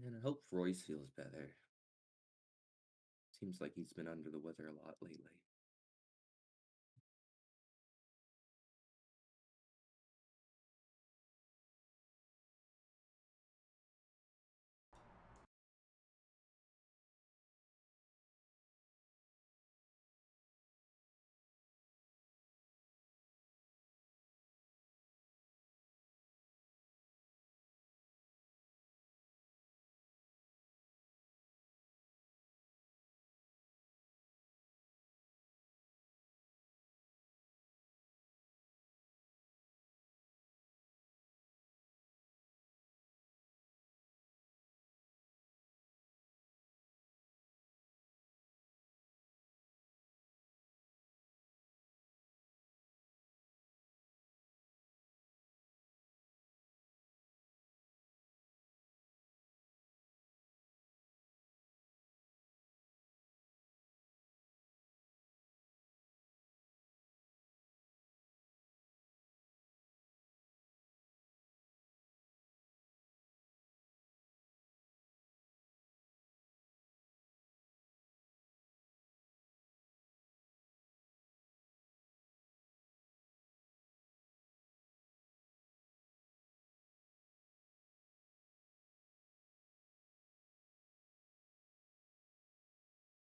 And I hope Royce feels better. Seems like he's been under the weather a lot lately.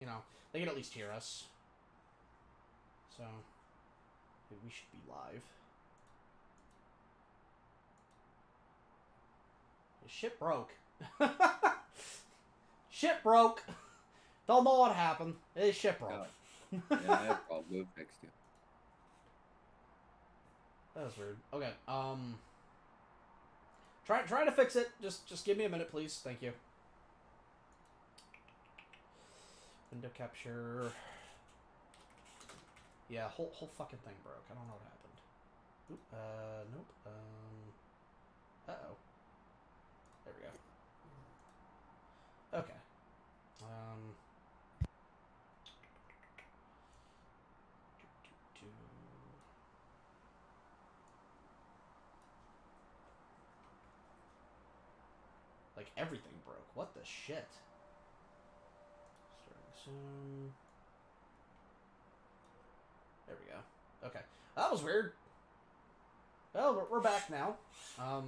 You know, they can at least hear us. So, maybe we should be live. Shit broke. Shit broke. Don't know what happened. It shit broke. Yeah, I have a problem. Go fix it. That was weird. Okay. Try to fix it. Just give me a minute, please. Thank you. Window capture. Yeah, whole fucking thing broke. I don't know what happened. Oop, nope. Uh-oh. There we go. Okay. Um. Like, everything broke. What the shit? Starting soon. There we go. Okay. That was weird. Well, we're back now. That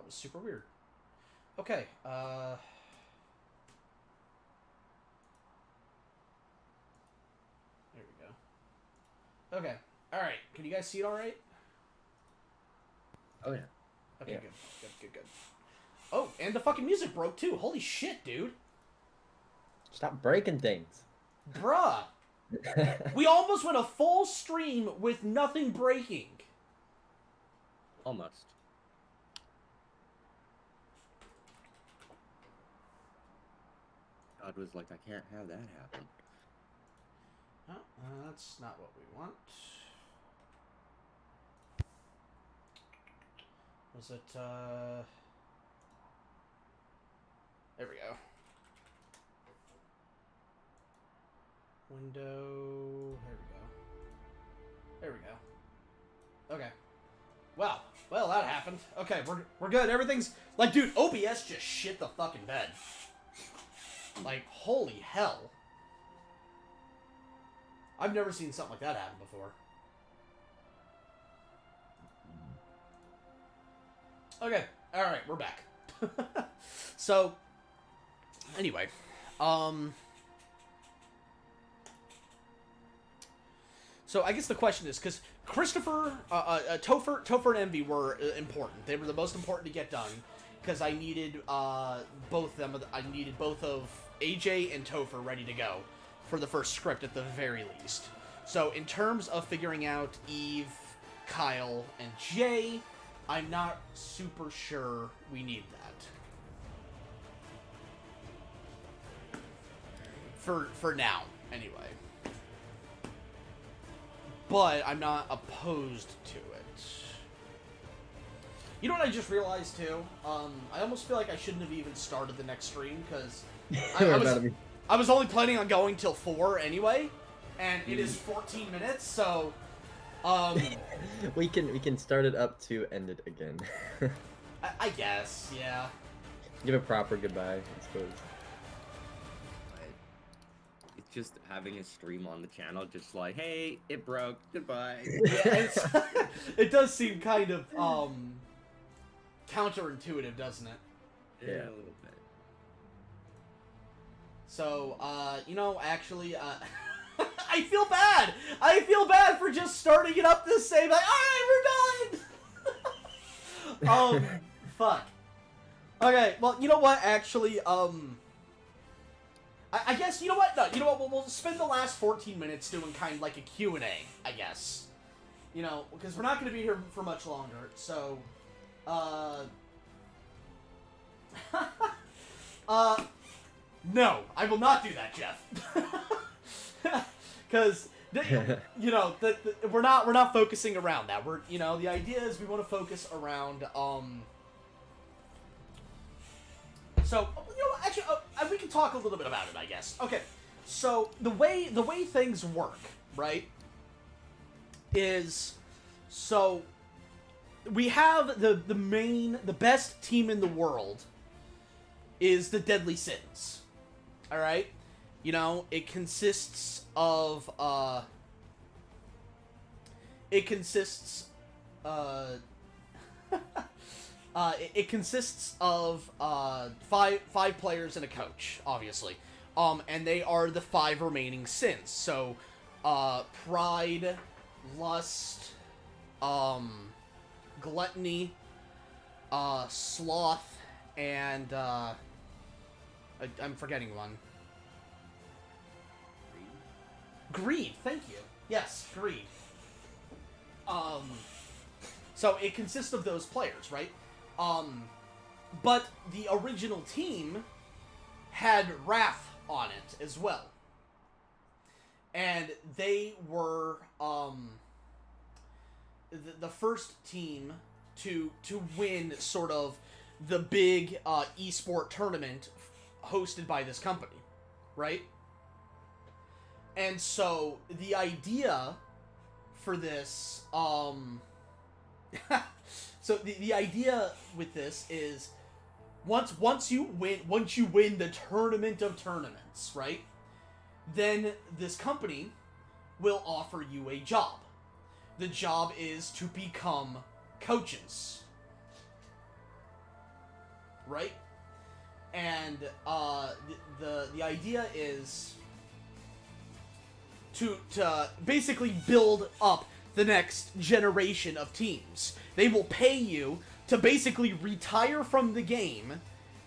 was super weird. Okay, there we go. Okay. Alright. Can you guys see it alright? Oh, yeah. Okay, Yeah. good. Oh, and the fucking music broke too. Holy shit, dude. Stop breaking things. Bruh. We almost went a full stream with nothing breaking. Almost. God was like, I can't have that happen. Oh, that's not what we want. Was it, there we go. Window, there we go. Okay. Well, that happened. Okay, we're good. Everything's, like, dude, OBS just shit the fucking bed. Like, holy hell. I've never seen something like that happen before. Okay, alright, we're back. So, anyway, so I guess the question is, because Christopher, Topher and Envy were important. They were the most important to get done, because I needed both of them. I needed both of AJ and Topher ready to go for the first script at the very least. So in terms of figuring out Eve, Kyle, and Jay, I'm not super sure we need that. For now, anyway. But I'm not opposed to it. You know what I just realized, too? I almost feel like I shouldn't have even started the next stream, because I was only planning on going till 4 anyway, and it is 14 minutes, so... we can start it up to end it again. I guess, yeah. Give a proper goodbye, I suppose. But it's just having a stream on the channel, just like, hey, it broke, goodbye. Yeah, it does seem kind of counterintuitive, doesn't it? Yeah, Yeah. a little bit. So, you know, actually, I feel bad. I feel bad for just starting it up this same, like, alright, we're done! Fuck. Okay, well, you know what, actually, I guess, you know what, no, you know what, we'll spend the last 14 minutes doing kind of like a Q&A, I guess. You know, because we're not going to be here for much longer, so, no, I will not do that, Jeff. Because you know, we're not focusing around that. We're, you know, the idea is we want to focus around So, you know, actually, we can talk a little bit about it, I guess. Okay, so the way things work, right, is so we have the best team in the world is the Deadly Sins. All right, you know, it consists of it consists of five players and a coach, obviously. And they are the 5 remaining sins. So, pride, lust, gluttony, sloth, and I'm forgetting one. Greed, thank you. Yes, greed. So it consists of those players, right? But the original team had Wrath on it as well. And they were, the first team to win sort of the big, esport tournament hosted by this company, right? And so the idea for this, so the idea with this is once you win the tournament of tournaments, right? Then this company will offer you a job. The job is to become coaches. Right? And the idea is to basically build up the next generation of teams. They will pay you to basically retire from the game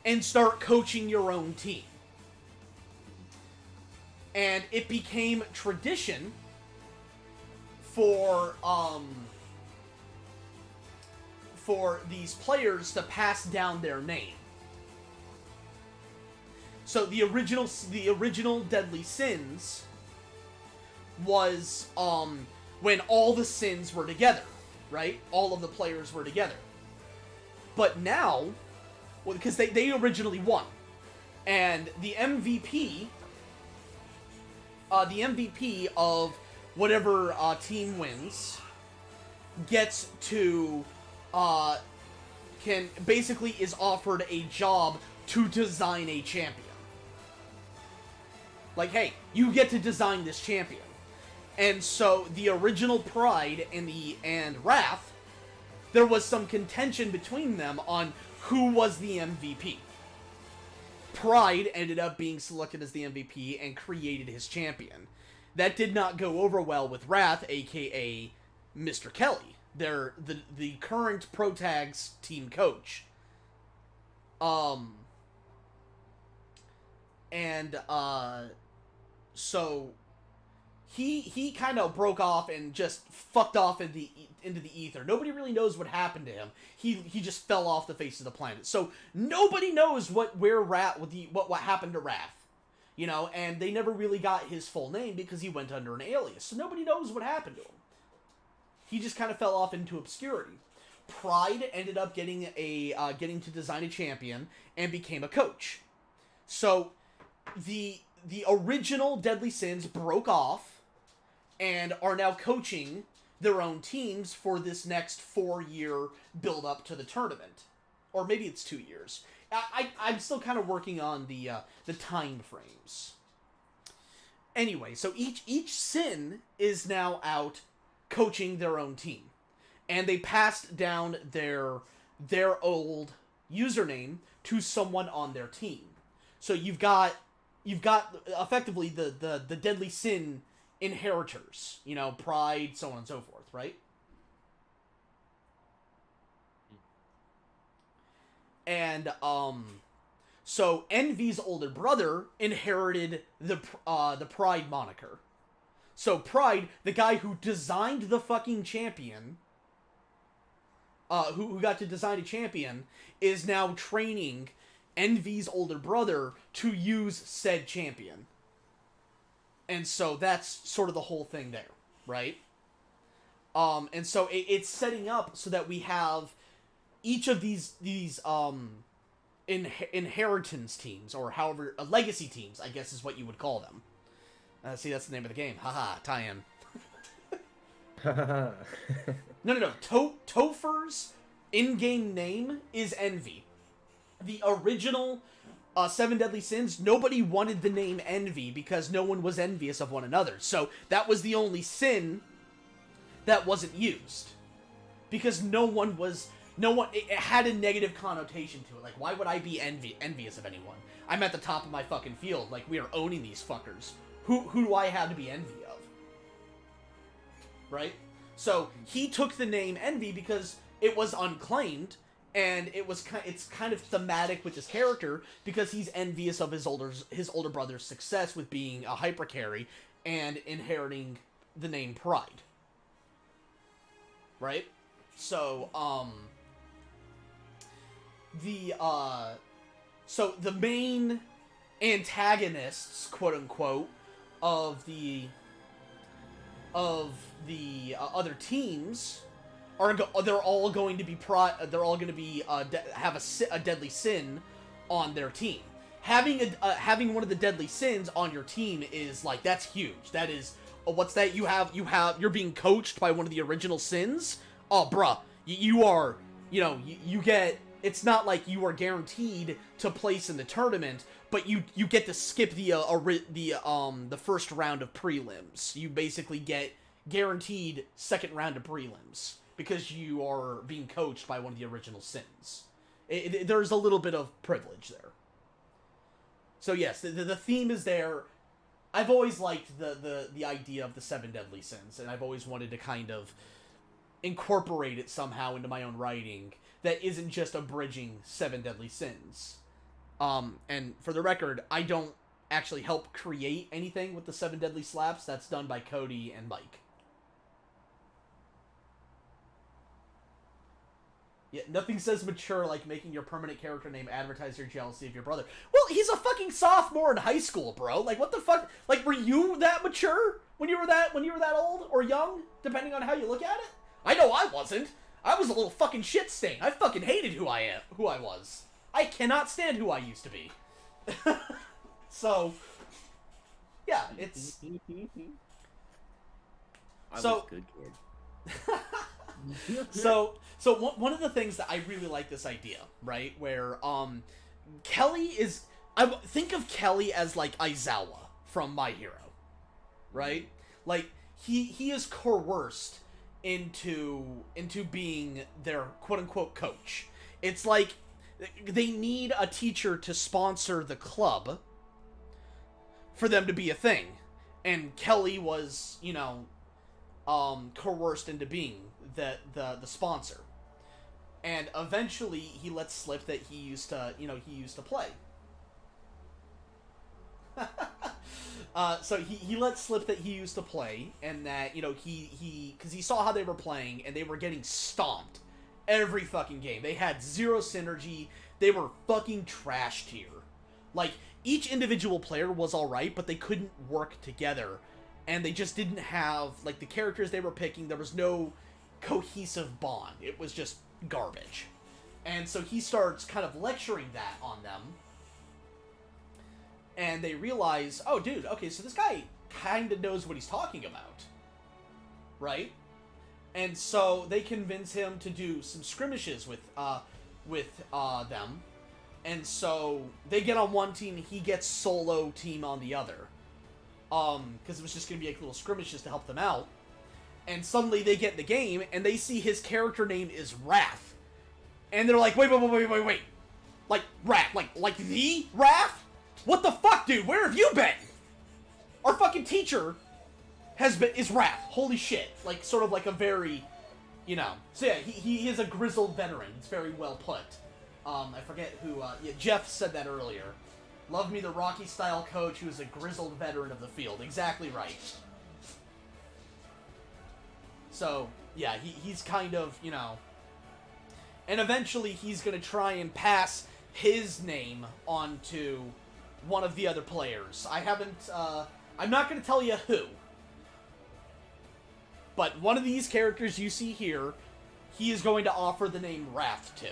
and start coaching your own team. And it became tradition for these players to pass down their name. So the original Deadly Sins was when all the sins were together, right? All of the players were together. But now, well, because they originally won, and the MVP of whatever team wins gets to is offered a job to design a champion. Like, hey, you get to design this champion. And so the original Pride and Wrath, there was some contention between them on who was the MVP. Pride ended up being selected as the MVP and created his champion. That did not go over well with Wrath, aka Mr. Kelly. They're the current Protags team coach. So he kind of broke off and just fucked off into the ether. Nobody really knows what happened to him. He just fell off the face of the planet. So nobody knows what happened to Wrath. You know, and they never really got his full name because he went under an alias. So nobody knows what happened to him. He just kind of fell off into obscurity. Pride ended up getting to design a champion and became a coach. So the original Deadly Sins broke off and are now coaching their own teams for this next 4-year build up to the tournament. or maybe it's 2 years. I'm still kind of working on the time frames. Anyway, so each Sin is now out coaching their own team, and they passed down their old username to someone on their team. So you've got effectively the Deadly Sin inheritors, you know, Pride, so on and so forth, right? And so Envy's older brother inherited the Pride moniker. So Pride, the guy who designed the fucking champion, who got to design a champion, is now training Envy's older brother to use said champion. And so that's sort of the whole thing there, right? And so it's setting up so that we have each of these inheritance teams, or however, legacy teams, I guess is what you would call them. See, that's the name of the game. Haha, tie-in. No. Topher's in-game name is Envy. The original Seven Deadly Sins, nobody wanted the name Envy because no one was envious of one another. So that was the only sin that wasn't used. Because it had a negative connotation to it. Like, why would I be envious of anyone? I'm at the top of my fucking field. Like, we are owning these fuckers. Who do I have to be envy of? Right? So he took the name Envy because it was unclaimed, and it's kind of thematic with his character because he's envious of his older brother's success with being a hyper carry and inheriting the name Pride. Right? So the main antagonists, quote unquote, of the other teams they're all going to be have a deadly sin on their team. Having one of the deadly sins on your team is like, that's huge. That is, what's that? You're being coached by one of the original sins. Oh, bruh, you are, you get. It's not like you are guaranteed to place in the tournament, but you get to skip the first round of prelims. You basically get guaranteed second round of prelims because you are being coached by one of the original sins. There's a little bit of privilege there. So yes, the theme is there. I've always liked the idea of the Seven Deadly Sins, and I've always wanted to kind of incorporate it somehow into my own writing that isn't just abridging Seven Deadly Sins. And for the record, I don't actually help create anything with the Seven Deadly Slaps. That's done by Cody and Mike. Yeah, nothing says mature like making your permanent character name advertise your jealousy of your brother. Well, he's a fucking sophomore in high school, bro. Like, what the fuck? Like, were you that mature when you were that old or young, depending on how you look at it? I know I wasn't. I was a little fucking shit stain. I fucking hated who I was. I cannot stand who I used to be. So, yeah, it's... I was a good kid. So one of the things that I really like this idea, right, where Kelly is... think of Kelly as like Aizawa from My Hero, right? Like, he is coerced into being their quote-unquote coach. It's like they need a teacher to sponsor the club for them to be a thing. And Kelly was, coerced into being the sponsor. And eventually he lets slip that he used to play. So he let slip that he used to play, and that, because he saw how they were playing, and they were getting stomped every fucking game. They had zero synergy. They were fucking trash tier. Like, each individual player was alright, but they couldn't work together, and they just didn't have, like, the characters they were picking, there was no cohesive bond. It was just garbage. And so he starts kind of lecturing that on them, and they realize, oh, dude, okay, so this guy kind of knows what he's talking about, right? And so they convince him to do some skirmishes with with them, and so they get on one team, he gets solo team on the other, because it was just gonna be a little scrimmage just to help them out, and suddenly they get in the game and they see his character name is Wrath, and they're like, wait, like Wrath, like the Wrath? What the fuck, dude? Where have you been? Our fucking teacher is Wrath. Holy shit. Like, sort of like a very, you know. So yeah, he is a grizzled veteran. It's very well put. I forget who, yeah, Jeff said that earlier. Love me the Rocky-style coach who is a grizzled veteran of the field. Exactly right. So, yeah, he's kind of, you know. And eventually he's going to try and pass his name on to one of the other players. I haven't, I'm not going to tell you who. But one of these characters you see here, he is going to offer the name Wrath to.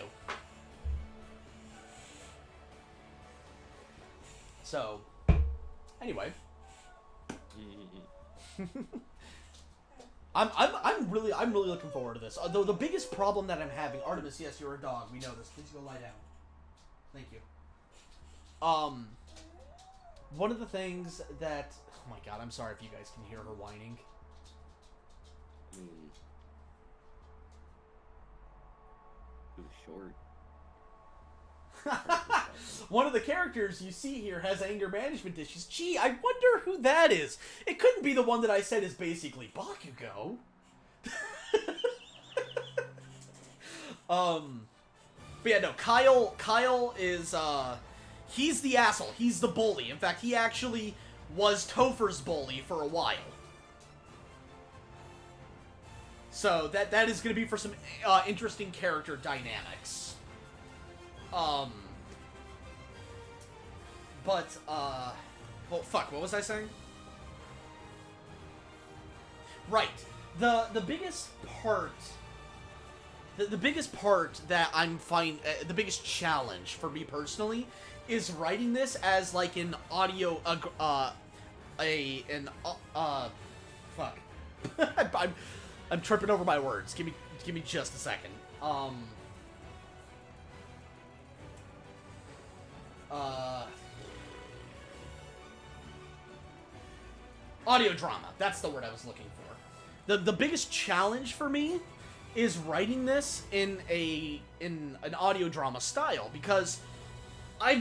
So, anyway. I'm really looking forward to this. Although the biggest problem that I'm having, Artemis, yes, you're a dog. We know this. Please go lie down. Thank you. One of the things that, oh my god, I'm sorry if you guys can hear her whining. It was short. One of the characters you see here has anger management issues. Gee, I wonder who that is. It couldn't be the one that I said is basically Bakugo. But yeah, no, Kyle is, he's the asshole. He's the bully. In fact, he actually was Topher's bully for a while. So that is going to be for some interesting character dynamics. Well, fuck, what was I saying? Right. The biggest part... The biggest part that I'm the biggest challenge for me personally is writing this as like an audio, fuck. I'm tripping over my words. Give me just a second. Audio drama. That's the word I was looking for. The biggest challenge for me is writing this in an audio drama style, because I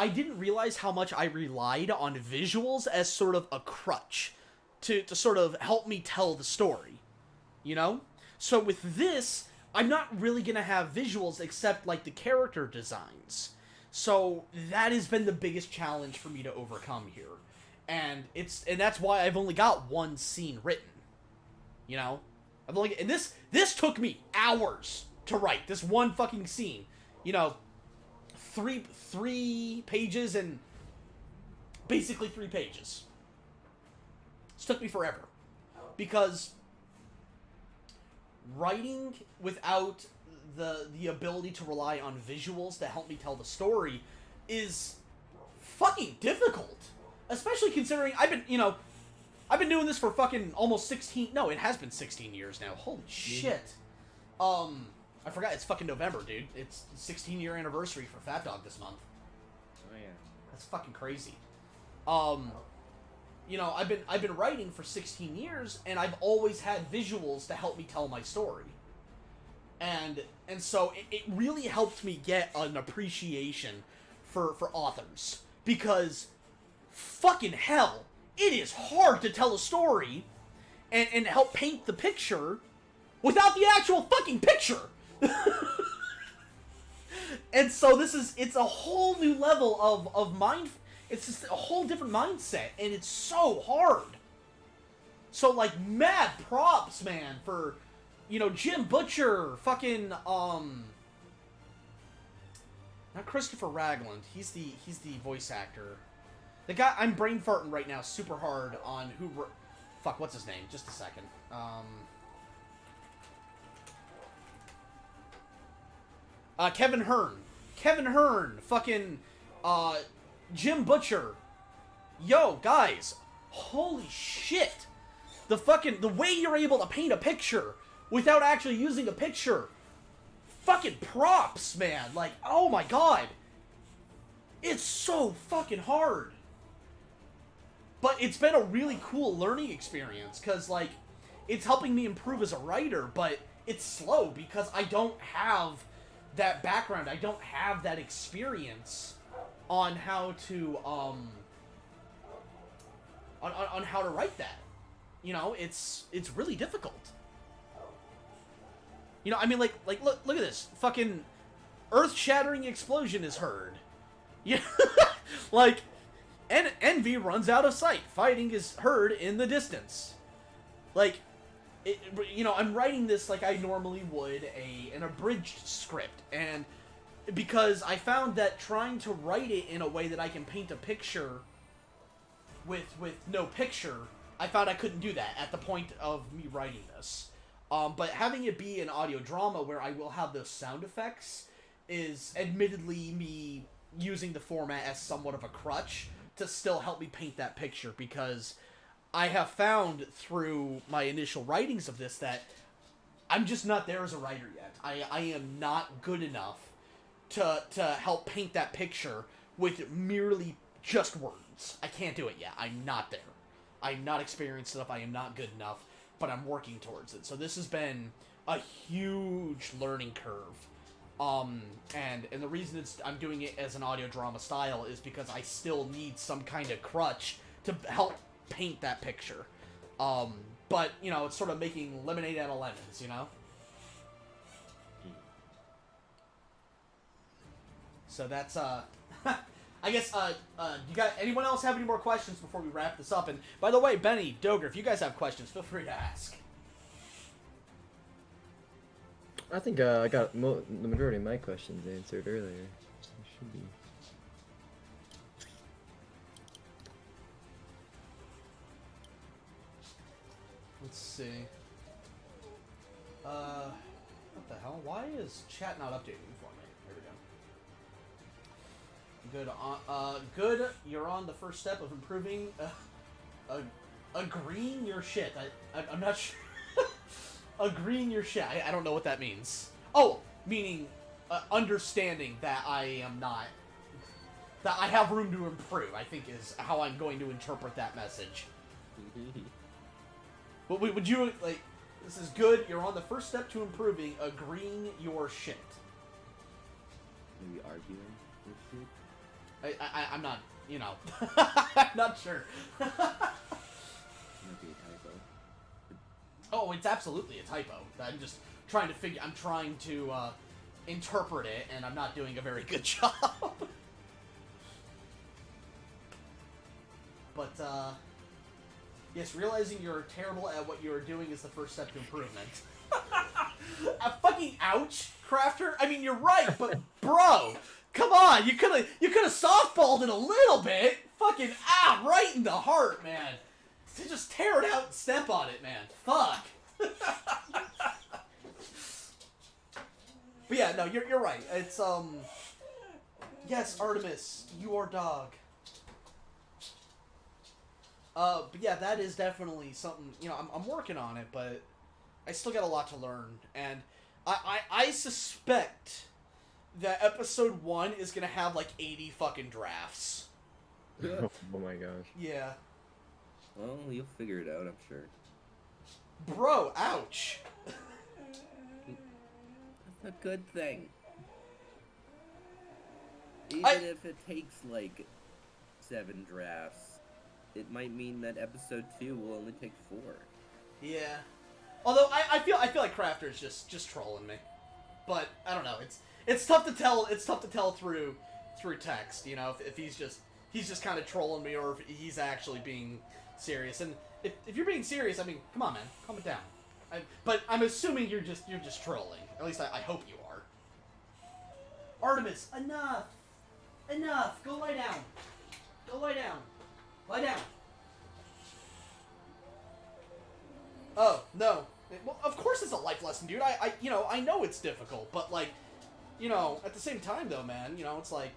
didn't realize how much I relied on visuals as sort of a crutch to sort of help me tell the story, you know? So with this, I'm not really gonna have visuals except like the character designs. So that has been the biggest challenge for me to overcome here. And that's why I've only got one scene written. You know? And this took me hours to write. This one fucking scene. You know, three pages and basically 3 pages. This took me forever. Because writing without the ability to rely on visuals to help me tell the story is fucking difficult. Especially considering I've been doing this for fucking almost 16... No, it has been 16 years now. Holy shit. I forgot it's fucking November, dude. It's the 16-year anniversary for Fat Dog this month. Oh yeah. That's fucking crazy. You know, I've been writing for 16 years, and I've always had visuals to help me tell my story. And so it really helped me get an appreciation for authors. Because, fucking hell, it is hard to tell a story and help paint the picture without the actual fucking picture. And so it's a whole new level of mind. It's just a whole different mindset, and it's so hard. So, like, mad props, man, for, you know, Jim Butcher, fucking, not Christopher Ragland, he's the voice actor. The guy, I'm brain farting right now super hard on who, fuck, what's his name? Just a second. Kevin Hearn, fucking, Jim Butcher. Yo, guys, holy shit. The way you're able to paint a picture without actually using a picture. fucking props, man. Like, oh my god. It's so fucking hard. But it's been a really cool learning experience, because, like, it's helping me improve as a writer, but it's slow because I don't have that background. I don't have that experience on how to, on how to write that. You know, it's really difficult. You know, I mean, like look at this. Fucking earth-shattering explosion is heard. Yeah, like, Envy runs out of sight. Fighting is heard in the distance. Like, you know, I'm writing this like I normally would an abridged script, and because I found that trying to write it in a way that I can paint a picture with no picture, I found I couldn't do that at the point of me writing this. But having it be an audio drama where I will have those sound effects is admittedly me using the format as somewhat of a crutch to still help me paint that picture, because I have found through my initial writings of this that I'm just not there as a writer yet. I am not good enough to help paint that picture with merely just words. I can't do it yet. I'm not there. I'm not experienced enough. I am not good enough, but I'm working towards it. So this has been a huge learning curve. And the reason I'm doing it as an audio drama style is because I still need some kind of crutch to help paint that picture. But, you know, it's sort of making lemonade out of lemons, you know? So that's, I guess, you got, anyone else have any more questions before we wrap this up? And, by the way, Benny, Doger, if you guys have questions, feel free to ask. I think I got the majority of my questions answered earlier. So it should be. Let's see. What the hell? Why is chat not updating for me? There we go. Good. Good. You're on the first step of improving. Agreeing your shit. I'm not sure. Agreeing your shit. I don't know what that means. Oh, meaning understanding that I am not. That I have room to improve, I think is how I'm going to interpret that message. But would you, like, this is good, you're on the first step to improving, agreeing your shit. Maybe arguing your shit? I'm not, you know, I'm not sure. Might be a typo. Oh, it's absolutely a typo. I'm just trying to interpret it, and I'm not doing a very good job. But, yes, realizing you're terrible at what you're doing is the first step to improvement. Fucking ouch, Crafter. I mean, you're right, but bro, come on, you could have softballed it a little bit. Fucking right in the heart, man. Just tear it out and step on it, man. Fuck. But yeah, no, you're right. It's yes, Artemis, you are dog. But yeah, that is definitely something, you know, I'm working on it, but I still got a lot to learn, and I suspect that episode 1 is gonna have like 80 fucking drafts. Oh my gosh. Yeah. Well, you'll figure it out, I'm sure. Bro, ouch. That's a good thing. Even if it takes like 7 drafts, it might mean that episode 2 will only take 4. Yeah. Although I feel like Crafter's just trolling me. But I don't know. It's tough to tell. It's tough to tell through text. You know, if he's just kind of trolling me, or if he's actually being serious. And if you're being serious, I mean, come on, man, calm it down. But I'm assuming you're just trolling. At least I hope you are. Artemis, enough. Go lie down. Lie down. Oh, no. Well, of course it's a life lesson, dude. I know it's difficult, but, like, you know, at the same time, though, man, you know, it's like,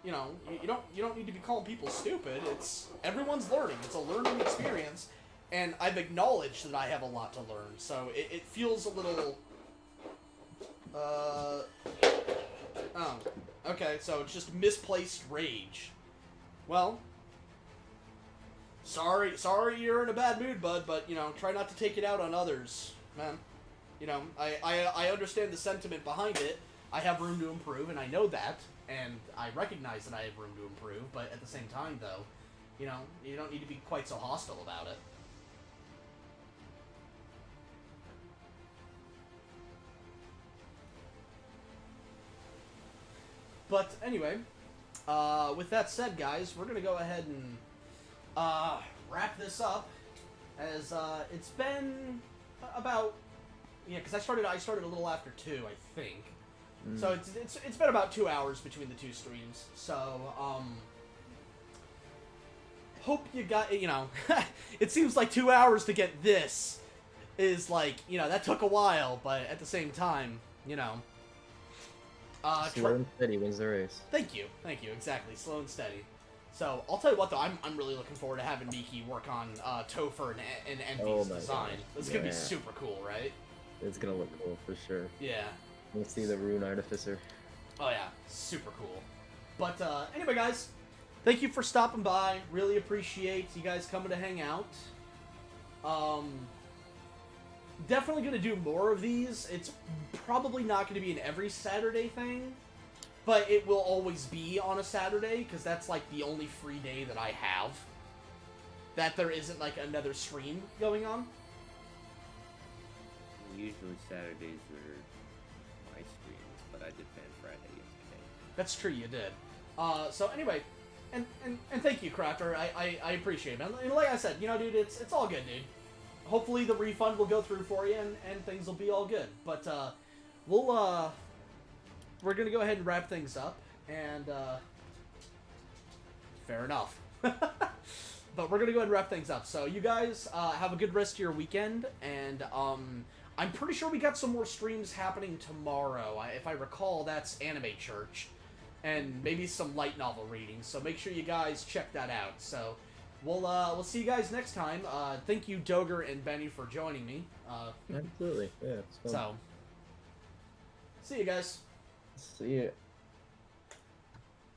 you know, you don't need to be calling people stupid. It's, everyone's learning. It's a learning experience, and I've acknowledged that I have a lot to learn, so it feels a little Oh. Okay, so it's just misplaced rage. Well, sorry you're in a bad mood, bud, but, you know, try not to take it out on others, man. You know, I understand the sentiment behind it. I have room to improve, and I know that, and I recognize that I have room to improve, but at the same time, though, you know, you don't need to be quite so hostile about it. But anyway, with that said, guys, we're gonna go ahead and wrap this up, as it's been about, yeah, because I started a little after 2, I think. So it's been about 2 hours between the 2 streams. So hope you got, you know, it seems like 2 hours to get this is like, you know, that took a while, but at the same time, you know. Slow and steady wins the race. Thank you, exactly, slow and steady. So, I'll tell you what, though, I'm really looking forward to having Miki work on Topher and Envy's design. It's gonna be super cool, right? It's gonna look cool, for sure. Yeah. We'll see the Rune Artificer. Oh, yeah, super cool. But, anyway, guys, thank you for stopping by. Really appreciate you guys coming to hang out. Definitely going to do more of these. It's probably not going to be an every Saturday thing, but it will always be on a Saturday, because that's, like, the only free day that I have. That there isn't, like, another stream going on. Usually Saturdays are my streams, but I did Fan Friday yesterday. That's true, you did. So anyway, and thank you, Crafter. I appreciate it, man. And like I said, you know, dude, it's all good, dude. Hopefully the refund will go through for you, and things will be all good. But, we're gonna go ahead and wrap things up, and, fair enough. But we're gonna go ahead and wrap things up. So you guys, have a good rest of your weekend, and, I'm pretty sure we got some more streams happening tomorrow. If I recall, that's Anime Church, and maybe some light novel readings, so make sure you guys check that out. So, we'll see you guys next time. Thank you, Doger and Benny, for joining me. Absolutely, yeah, it's fun. So, see you guys. See ya.